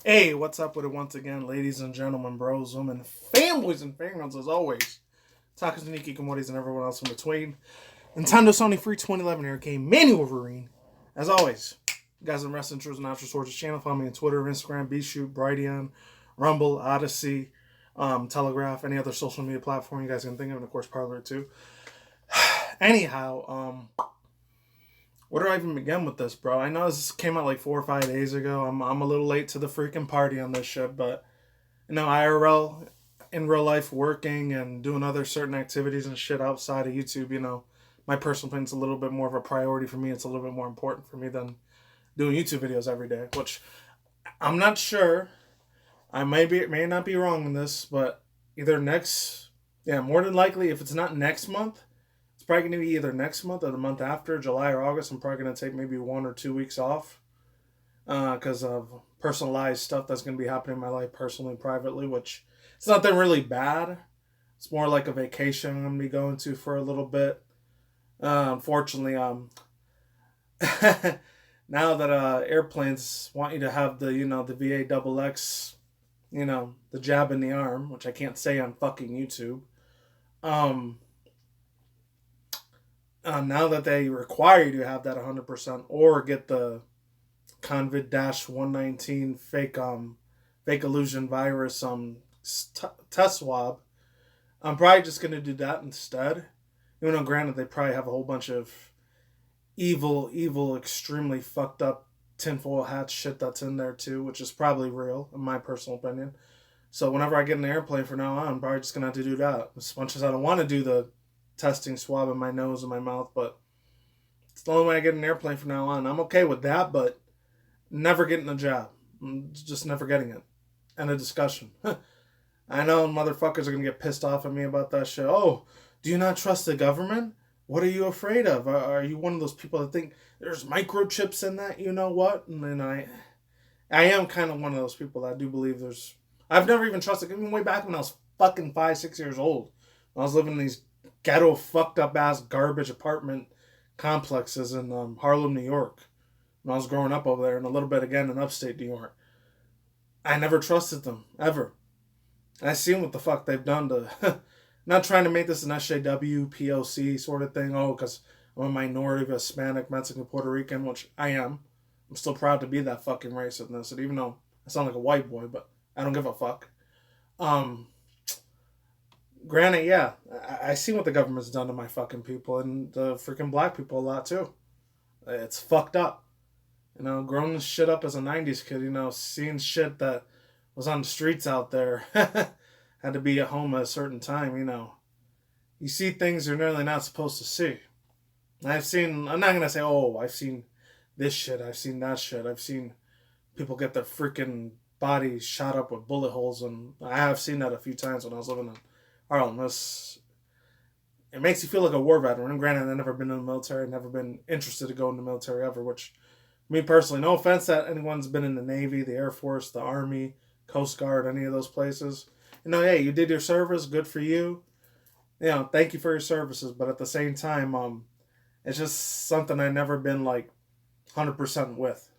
Hey, what's up with it once again, ladies and gentlemen, bros, women, fanboys, and fangirls, as always. Takas, Nikki, Commodities, and everyone else in between. Nintendo Sony Free 2011 Air game, MannyTendoWolverine. As always, you guys in Wrestling Intros and After Sources channel, follow me on Twitter, Instagram, BShoot, Brighteon, Rumble, Odyssey, Telegraph, any other social media platform you guys can think of, and of course, Parler too. Anyhow, where do I even begin with this, bro? I know this came out like 4 or 5 days ago. I'm a little late to the freaking party on this shit, but IRL, in real life, working and doing other certain activities and shit outside of YouTube, my personal opinion's a little bit more of a priority for me. It's a little bit more important for me than doing YouTube videos every day, which I'm not sure. I may not be wrong in this, but more than likely, if it's not next month, it's probably going to be either next month or the month after, July or August. I'm probably going to take maybe 1 or 2 weeks off because of personalized stuff that's going to be happening in my life personally and privately, which it's nothing really bad. It's more like a vacation I'm going to be going to for a little bit. Unfortunately, now that airplanes want you to have the, the VAXX, the jab in the arm, which I can't say on fucking YouTube. Now that they require you to have that 100% or get the COVID-119 fake illusion virus test swab, I'm probably just gonna do that instead. Even though, granted, they probably have a whole bunch of evil, extremely fucked up tinfoil hat shit that's in there too, which is probably real in my personal opinion. So whenever I get in an airplane from now on, I'm probably just gonna have to do that. As much as I don't want to do the testing swab in my nose and my mouth, but it's the only way I get an airplane from now on. I'm okay with that, but never getting a job. I'm just never getting it. End of discussion. I know motherfuckers are gonna get pissed off at me about that shit. Oh, do you not trust the government? What are you afraid of? Are you one of those people that think there's microchips in that? You know what? And then I am kind of one of those people that do believe there's. I've never even trusted. Even way back when I was fucking 5, 6 years old, I was living in these ghetto, fucked up ass garbage apartment complexes in Harlem, New York. When I was growing up over there, and a little bit again in upstate New York. I never trusted them ever. I seen what the fuck they've done to. Not trying to make this an SJW, POC sort of thing. Oh, because I'm a minority of Hispanic, Mexican, Puerto Rican, which I am. I'm still proud to be that fucking race in this. And even though I sound like a white boy, but I don't give a fuck. Granted, yeah, I see what the government's done to my fucking people and the freaking black people a lot too. It's fucked up. Growing this shit up as a 90s kid, seeing shit that was on the streets out there, had to be at home at a certain time, You see things you're nearly not supposed to see. I'm not going to say, oh, I've seen this shit, I've seen that shit, I've seen people get their freaking bodies shot up with bullet holes, and I have seen that a few times when I was living in Harlem. It makes you feel like a war veteran. Granted, I've never been in the military, never been interested to go in the military ever, which, me personally, no offense that anyone's been in the Navy, the Air Force, the Army, Coast Guard, any of those places. Hey, you did your service, good for you. Thank you for your services, but at the same time, it's just something I've never been, 100% with.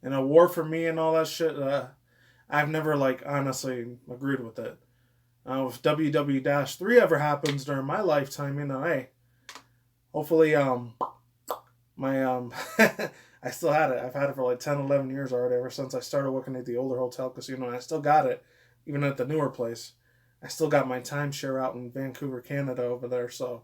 War for me and all that shit, I've never, honestly agreed with it. If WW-3 ever happens during my lifetime, hey, hopefully, my, I still had it. I've had it for 10, 11 years already, ever since I started working at the older hotel casino, and I still got it, even at the newer place. I still got my timeshare out in Vancouver, Canada over there, so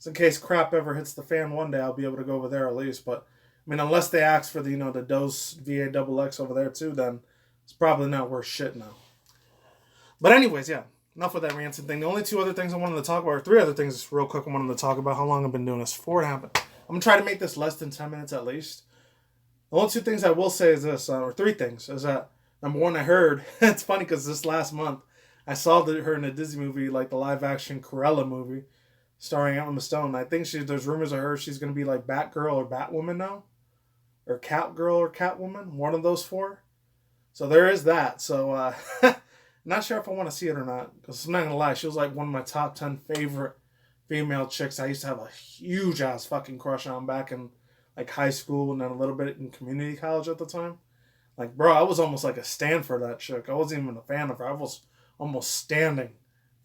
in case crap ever hits the fan one day, I'll be able to go over there at least. But, unless they ask for the, the dose VAXX over there too, then it's probably not worth shit now. But anyways, yeah, enough with that ranting thing. The only 2 other things I wanted to talk about, or 3 other things real quick I wanted to talk about, how long I've been doing this for it happened. I'm going to try to make this less than 10 minutes at least. The only 2 things I will say is this, or 3 things, is that, number 1, I heard, it's funny because this last month, I saw her in a Disney movie, the live-action Cruella movie, starring Emma Stone. I think there's rumors of her she's going to be Batgirl or Batwoman now, or Catgirl or Catwoman, one of those 4. So there is that. So, not sure if I want to see it or not, because I'm not going to lie, she was one of my top 10 favorite female chicks I used to have a huge-ass fucking crush on back in, high school and then a little bit in community college at the time. Like, bro, I was almost like a stan for that chick. I wasn't even a fan of her. I was almost standing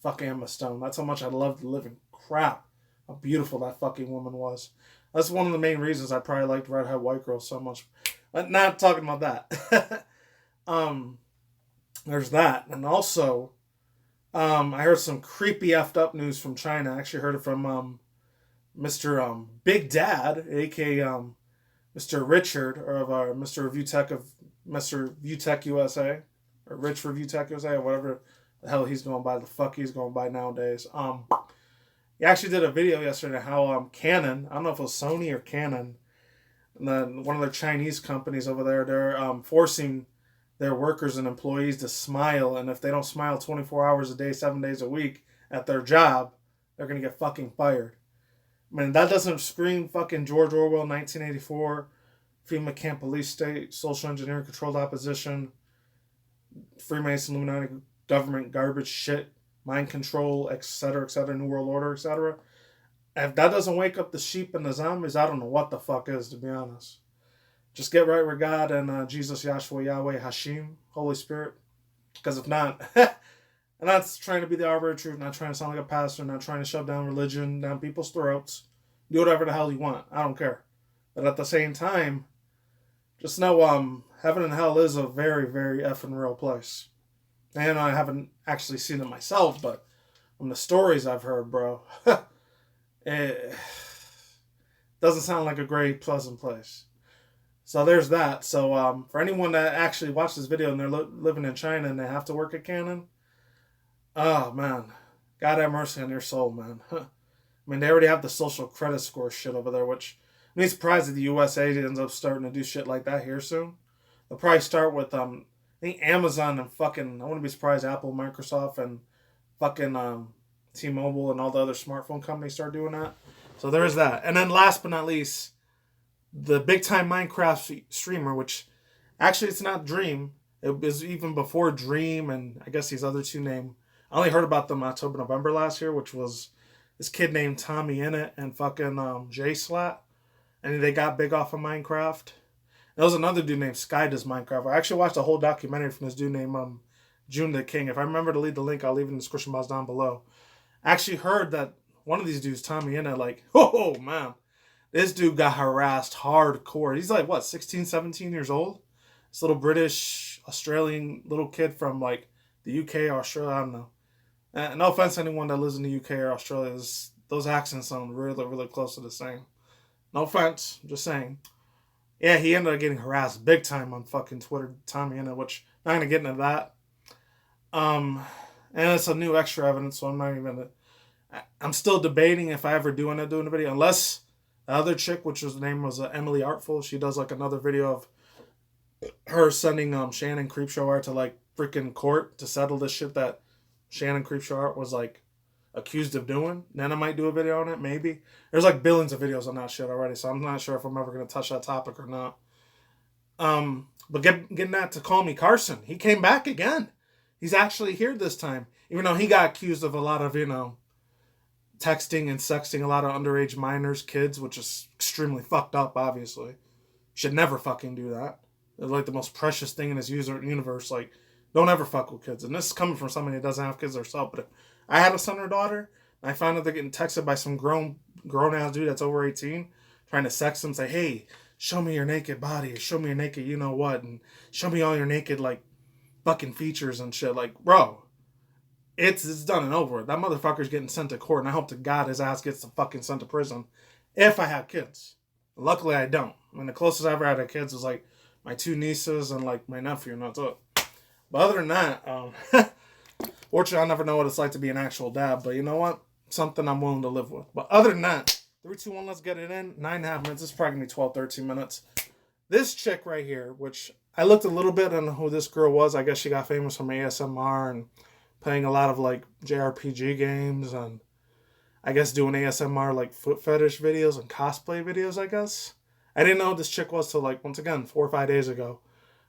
fucking Emma Stone. That's how much I loved the living crap. How beautiful that fucking woman was. That's one of the main reasons I probably liked Redhead White Girl so much. But not talking about that. There's that. And also, I heard some creepy effed up news from China. I actually heard it from Mr. Big Dad, aka Mr. Richard of Mr. Review Tech USA, or Rich Review Tech USA, or whatever the hell he's going by. The fuck he's going by nowadays. He actually did a video yesterday how Canon, I don't know if it was Sony or Canon, and then one of their Chinese companies over there, they're forcing their workers and employees to smile, and if they don't smile 24 hours a day, 7 days a week at their job, they're gonna get fucking fired. I mean, that doesn't scream fucking George Orwell, 1984, FEMA camp police state, social engineering controlled opposition, Freemason, Illuminati, government garbage shit, mind control, etc., New World Order, etc. If that doesn't wake up the sheep and the zombies, I don't know what the fuck is, to be honest. Just get right with God and Jesus, Yahshua, Yahweh, Hashim, Holy Spirit. Because if not, I'm not trying to be the arbiter of truth, not trying to sound like a pastor, not trying to shove down religion down people's throats. Do whatever the hell you want. I don't care. But at the same time, just know heaven and hell is a very, very effing real place. And I haven't actually seen it myself, but from the stories I've heard, bro, it doesn't sound like a great, pleasant place. So there's that. So for anyone that actually watched this video and they're living in China and they have to work at Canon, oh, man, God have mercy on your soul, man. I mean, they already have the social credit score shit over there, which I'm not surprised that the USA ends up starting to do shit like that here soon. They'll probably start with, I think Amazon and fucking, I wouldn't be surprised Apple, Microsoft, and fucking T-Mobile and all the other smartphone companies start doing that. So there's that. And then last but not least, the big-time Minecraft streamer, which actually it's not Dream. It was even before Dream and I guess these other two names. I only heard about them October, November last year, which was this kid named Tommy Innit and fucking J Slat. And they got big off of Minecraft. There was another dude named Sky Does Minecraft. I actually watched a whole documentary from this dude named June the King. If I remember to leave the link, I'll leave it in the description box down below. I actually heard that one of these dudes, Tommy Innit, like, oh man, this dude got harassed hardcore. He's like, what, 16, 17 years old? This little British, Australian little kid from like the UK or Australia, I don't know. No offense to anyone that lives in the UK or Australia. Those accents sound really, really close to the same. No offense, I'm just saying. Yeah, he ended up getting harassed big time on fucking Twitter, Tommy Innit, which I'm not going to get into that. And it's a new extra evidence, so I'm not even going to... I'm still debating if I ever do end up doing a video, unless the other chick, which was name was Emily Artful, she does like another video of her sending Shannon Creepshow Art to like freaking court to settle this shit that Shannon Creepshow Art was like accused of doing. Then I might do a video on it, maybe. There's like billions of videos on that shit already, so I'm not sure if I'm ever going to touch that topic or not. But getting that to Call Me Carson, he came back again. He's actually here this time, even though he got accused of a lot of, texting and sexting a lot of underage minors, kids, which is extremely fucked up, obviously. Should never fucking do that. They're like the most precious thing in this universe. Like, don't ever fuck with kids. And this is coming from somebody that doesn't have kids herself. But if I had a son or daughter, and I find out they're getting texted by some grown-ass dude that's over 18, trying to sex them, say, hey, show me your naked body, or show me your naked you-know-what, and show me all your naked, like, fucking features and shit. Like, bro, it's done and over. That motherfucker's getting sent to court, and I hope to God his ass gets fucking sent to prison if I have kids. Luckily, I don't. I mean, the closest I ever had to kids was, like, my two nieces and, like, my nephew, and that's it. But other than that, fortunately, I'll never know what it's like to be an actual dad, but you know what? Something I'm willing to live with. But other than that, 3, 2, 1, let's get it in. 9.5 minutes. This is probably going to be 12, 13 minutes. This chick right here, which I looked a little bit on who this girl was. I guess she got famous from ASMR and playing a lot of, like, jrpg games and I guess doing ASMR, like, foot fetish videos and cosplay videos, I guess. I didn't know who this chick was till, like, once again, 4 or 5 days ago.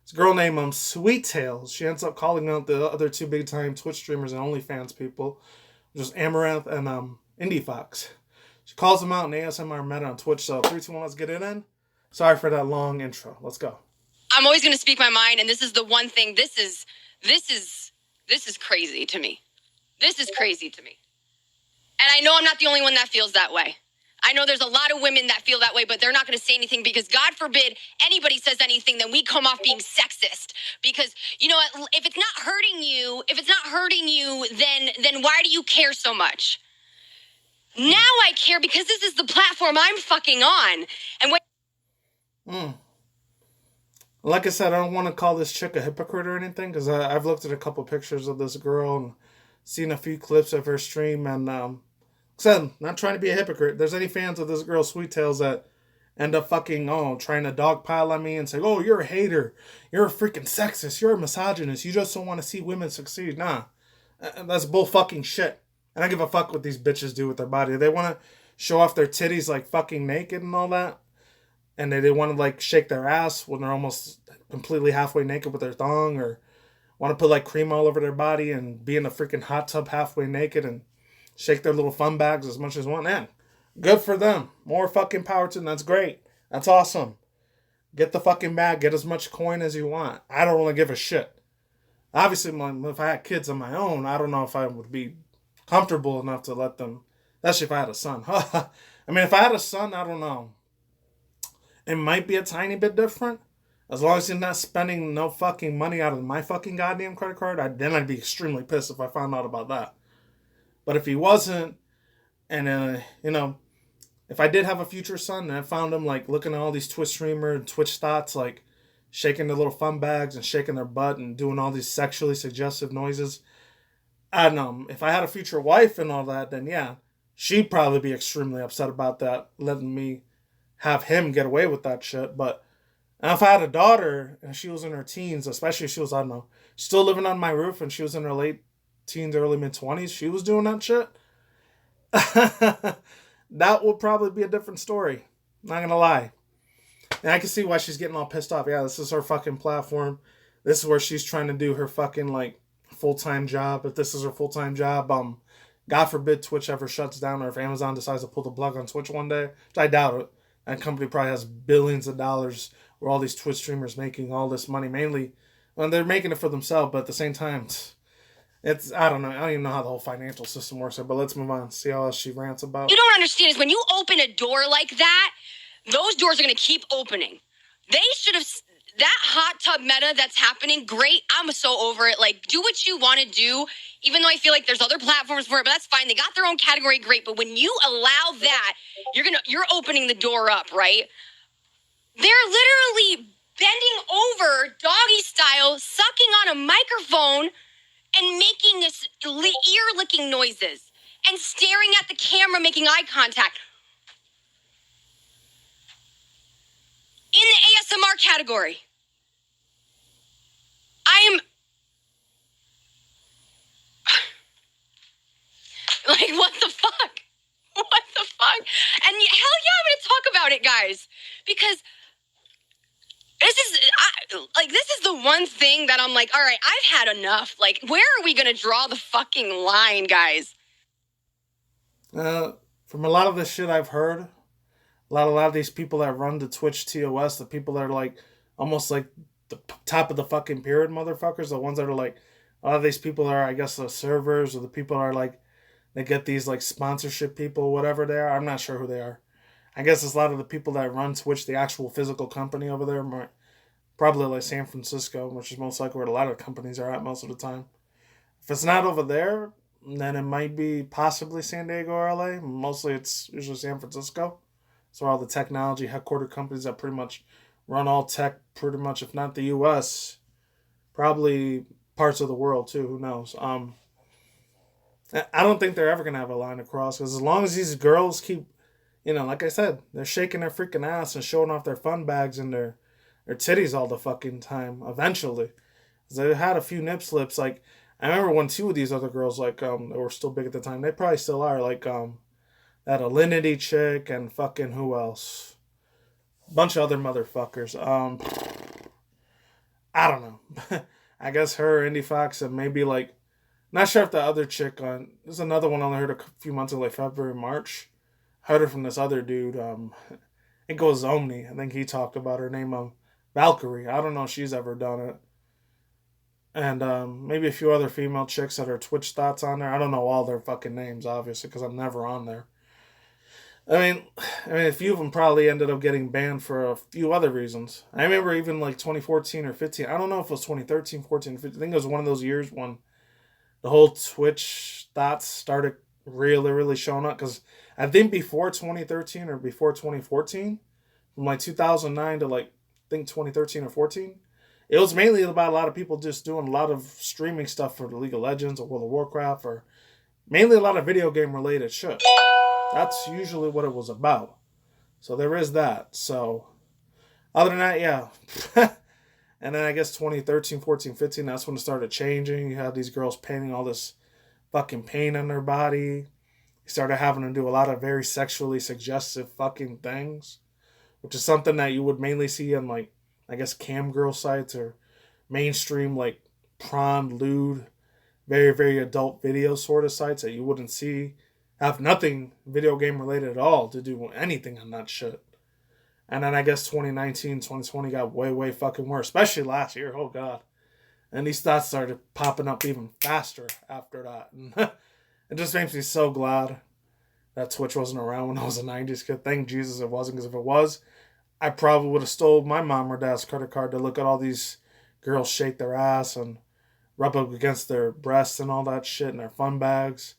It's a girl named SweetTails. She ends up calling out the other two big-time Twitch streamers and OnlyFans people, which is Amarounth and Indiefoxx. She calls them out in ASMR meta on Twitch. So 3, 2, 1, let's get it in. Sorry for that long intro. Let's go. I'm always going to speak my mind, and this is the one thing. This is crazy to me. This is crazy to me. And I know I'm not the only one that feels that way. I know there's a lot of women that feel that way, but they're not going to say anything because God forbid anybody says anything, then we come off being sexist. Because, you know, if it's not hurting you, then why do you care so much? Now I care because this is the platform I'm fucking on. And when... Like I said, I don't want to call this chick a hypocrite or anything, because I've looked at a couple pictures of this girl and seen a few clips of her stream, and said, not trying to be a hypocrite. If there's any fans of this girl SweetTails that end up fucking trying to dogpile on me and say, oh, you're a hater, you're a freaking sexist, you're a misogynist, you just don't want to see women succeed. Nah, that's bull fucking shit. I don't give a fuck what these bitches do with their body. They want to show off their titties like fucking naked and all that, and they want to like shake their ass when they're almost completely halfway naked with their thong, or want to put like cream all over their body and be in a freaking hot tub halfway naked and shake their little fun bags as much as one. Man, good for them. More fucking power to them. That's great. That's awesome. Get the fucking bag. Get as much coin as you want. I don't really give a shit. Obviously, if I had kids of my own, I don't know if I would be comfortable enough to let them, especially if I had a son. I mean, if I had a son, I don't know. It might be a tiny bit different. As long as he's not spending no fucking money out of my fucking goddamn credit card, then I'd be extremely pissed if I found out about that. But if he wasn't, and, you know, if I did have a future son and I found him, like, looking at all these Twitch streamer and Twitch thoughts, like, shaking their little fun bags and shaking their butt and doing all these sexually suggestive noises, I don't know. If I had a future wife and all that, then yeah, she'd probably be extremely upset about that, letting me have him get away with that shit. But if I had a daughter and she was in her teens, especially if she was, I don't know, still living on my roof and she was in her late teens, early mid-20s, she was doing that shit, that would probably be a different story. Not gonna lie. And I can see why she's getting all pissed off. Yeah, this is her fucking platform. This is where she's trying to do her fucking, like, full-time job. If this is her full-time job, God forbid Twitch ever shuts down, or if Amazon decides to pull the plug on Twitch one day, which I doubt it. That company probably has billions of dollars where all these Twitch streamers making all this money, mainly when they're making it for themselves, but at the same time, it's, I don't know. I don't even know how the whole financial system works, but let's move on. See how else she rants about. You don't understand is when you open a door like that, those doors are going to keep opening. They should have, that hot tub meta that's happening, great. I'm so over it. Like, do what you want to do, even though I feel like there's other platforms for it, but that's fine. They got their own category, great. But when you allow that, you're opening the door up, right? They're literally bending over doggy style, sucking on a microphone and making this ear-licking noises and staring at the camera, making eye contact. In the ASMR category. I am... like, what the fuck? What the fuck? And hell yeah, I'm going to talk about it, guys. Because this is the one thing that I'm like, all right, I've had enough. Like, where are we going to draw the fucking line, guys? From a lot of the shit I've heard, a lot of these people that run the Twitch TOS, the people that are like, almost like the top of the fucking pyramid motherfuckers, the ones that are like, a lot of these people are, I guess, the servers, or the people are like, they get these like sponsorship people, whatever they are. I'm not sure who they are. I guess it's a lot of the people that run Twitch, the actual physical company over there, probably like San Francisco, which is most likely where a lot of companies are at most of the time. If it's not over there, then it might be possibly San Diego or LA. Mostly it's usually San Francisco. So all the technology headquartered companies that pretty much run all tech, pretty much, if not the U.S., probably parts of the world too. Who knows? I don't think they're ever going to have a line across, because as long as these girls keep, like I said, they're shaking their freaking ass and showing off their fun bags and their titties all the fucking time, eventually. They had a few nip slips. Like, I remember when two of these other girls, like, they were still big at the time. They probably still are. Like, that Alinity chick and fucking who else? Bunch of other motherfuckers. I don't know. I guess her, Indiefoxx, and maybe, like, not sure if the other chick there's another one I only heard a few months ago, like February, March. Heard her from this other dude. It goes Omni. I think he talked about her name. Valkyrie. I don't know if she's ever done it. And maybe a few other female chicks that are Twitch thoughts on there. I don't know all their fucking names, obviously, because I'm never on there. I mean, a few of them probably ended up getting banned for a few other reasons. I remember even like 2014 or 15. I don't know if it was 2013, 14, 15. I think it was one of those years when the whole Twitch thoughts started really, really showing up. Because I think before 2013 or before 2014, from like 2009 to like, I think 2013 or 14, it was mainly about a lot of people just doing a lot of streaming stuff for the League of Legends or World of Warcraft, or mainly a lot of video game related shit. That's usually what it was about. So there is that. So other than that, yeah. And then I guess 2013, 14, 15, that's when it started changing. You had these girls painting all this fucking paint on their body. You started having to do a lot of very sexually suggestive fucking things, which is something that you would mainly see on, like, I guess cam girl sites or mainstream, like, prawn, lewd, very, very adult video sort of sites that you wouldn't see. Have nothing video game related at all to do anything on that shit. And then I guess 2019, 2020 got way, way fucking worse, especially last year. Oh, God. And these thoughts started popping up even faster after that. And it just makes me so glad that Twitch wasn't around when I was a 90s kid. Thank Jesus it wasn't, because if it was, I probably would have stole my mom or dad's credit card to look at all these girls shake their ass and rub up against their breasts and all that shit and their fun bags.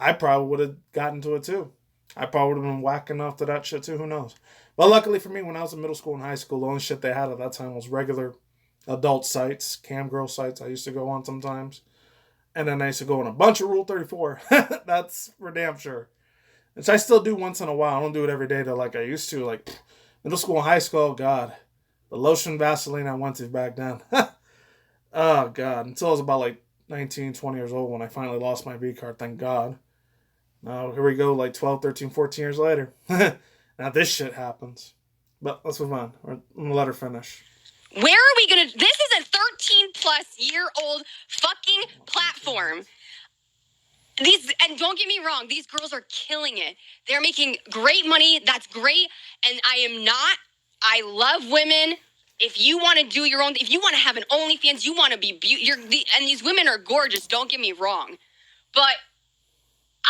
I probably would have gotten to it too. I probably would have been whacking off to that shit too. Who knows? But luckily for me, when I was in middle school and high school, the only shit they had at that time was regular adult sites, cam girl sites I used to go on sometimes. And then I used to go on a bunch of Rule 34. That's for damn sure. Which I still do once in a while. I don't do it every day though, like I used to. Like middle school and high school, God. The lotion Vaseline I went to back then. Oh, God. Until I was about like 19, 20 years old when I finally lost my V card, thank God. Now, here we go, like 12, 13, 14 years later. Now this shit happens. But let's move on. I'm going to let her finish. Where are we going to... This is a 13-plus-year-old fucking platform. And don't get me wrong, these girls are killing it. They're making great money. That's great. And I love women. If you want to do your own... If you want to have an OnlyFans, you want to be... and these women are gorgeous, don't get me wrong. But...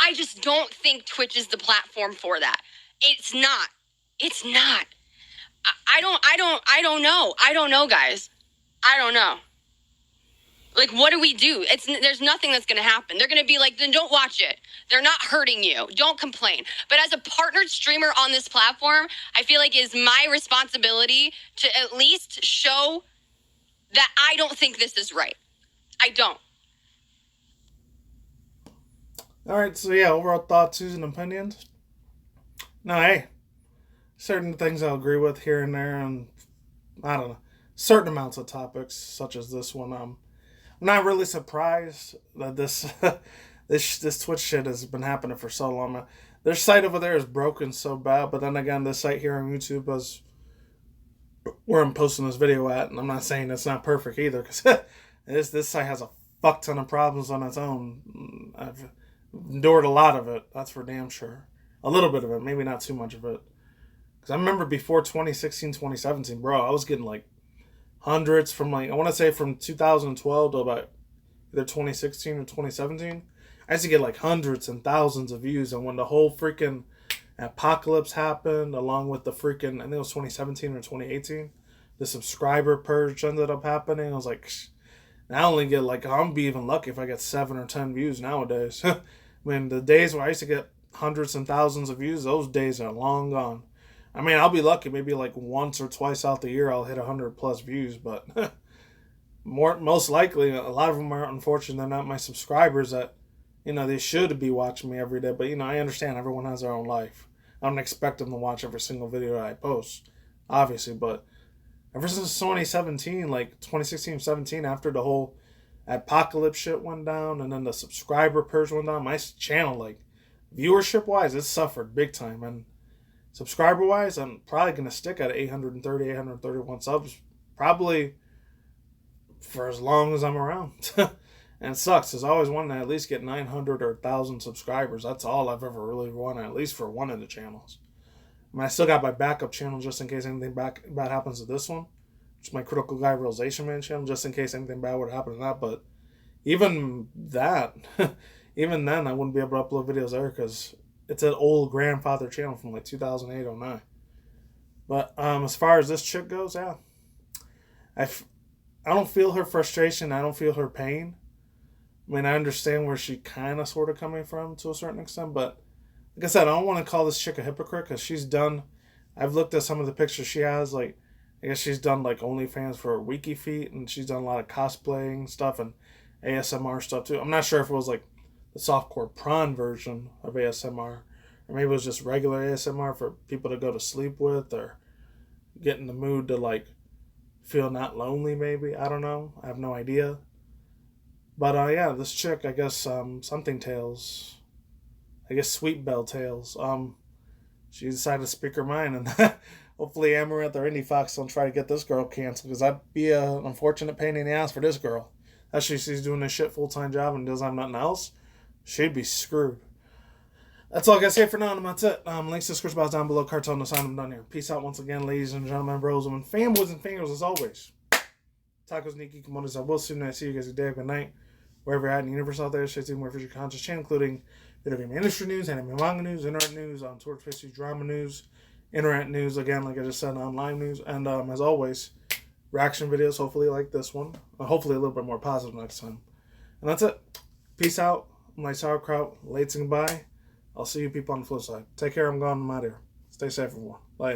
I just don't think Twitch is the platform for that. It's not. It's not. I don't know. I don't know, guys. I don't know. Like, what do we do? There's nothing that's going to happen. They're going to be like, then don't watch it. They're not hurting you. Don't complain. But as a partnered streamer on this platform, I feel like it's my responsibility to at least show that I don't think this is right. I don't. All right, so yeah, overall thoughts, and opinions. No, hey, certain things I'll agree with here and there, and I don't know, certain amounts of topics, such as this one. I'm not really surprised that this this Twitch shit has been happening for so long. Their site over there is broken so bad, but then again, this site here on YouTube is where I'm posting this video at, and I'm not saying it's not perfect either, because this site has a fuck ton of problems on its own. I've endured a lot of it, that's for damn sure. A little bit of it, maybe not too much of it. Because I remember before 2016, 2017, bro, I was getting like hundreds from like, I want to say from 2012 to about either 2016 or 2017. I used to get like hundreds and thousands of views. And when the whole freaking apocalypse happened, along with the freaking, I think it was 2017 or 2018, the subscriber purge ended up happening. I was like, I only get like, I'm be even lucky if I get 7 or 10 views nowadays. I mean, the days where I used to get hundreds and thousands of views, those days are long gone. I mean, I'll be lucky, maybe like once or twice out the year I'll hit 100 plus views, but most likely a lot of them are, unfortunately, they're not my subscribers that, you know, they should be watching me every day. But, you know, I understand everyone has their own life. I don't expect them to watch every single video that I post, obviously, but ever since 2017, like 2016, 17, after the whole apocalypse shit went down and then the subscriber purge went down, my channel, like, viewership-wise, it suffered big time. And subscriber-wise, I'm probably going to stick at 830, 831 subs, probably for as long as I'm around. And it sucks, because I always wanted to at least get 900 or 1,000 subscribers. That's all I've ever really wanted, at least for one of the channels. I mean, I still got my backup channel just in case anything bad happens to this one. just my Critical Guy Realization Man channel, just in case anything bad would happen to that. But even that, even then, I wouldn't be able to upload videos there because it's an old grandfather channel from like 2008, 09. But as far as this chick goes, yeah, I don't feel her frustration. I don't feel her pain. I mean, I understand where she kind of sort of coming from to a certain extent, but like I said, I don't want to call this chick a hypocrite because she's done. I've looked at some of the pictures she has. Like, I guess she's done like OnlyFans for Wiki Feet, and she's done a lot of cosplaying stuff and ASMR stuff too. I'm not sure if it was like the softcore prawn version of ASMR, or maybe it was just regular ASMR for people to go to sleep with or get in the mood to like feel not lonely. Maybe, I don't know. I have no idea. But yeah, this chick, I guess something Tails. I guess Sweet Bell Tails. She decided to speak her mind, and hopefully Amarounth or Indiefoxx don't try to get this girl canceled, because that'd be an unfortunate pain in the ass for this girl. Actually, she's doing this shit full-time job and doesn't have nothing else. She'd be screwed. That's all I gotta say for now, and that's it. Links to the description box down below. Cartel no sign. I'm done here. Peace out once again, ladies and gentlemen, bros and fanboys and fingers as always. Tacos, Nikki, Kimonos. I will soon. I see you guys a day. Good night. Wherever you're at in the universe out there, stay tuned for future content channel, including video game industry news, anime manga news, internet news, Twitch history, drama news, internet news, again, like I just said, online news, and as always, reaction videos, hopefully like this one, hopefully a little bit more positive next time. And that's it. Peace out. I'm like sauerkraut. Late and goodbye. I'll see you people on the flip side. Take care. I'm gone. I'm out here. Stay safe, everyone. Bye.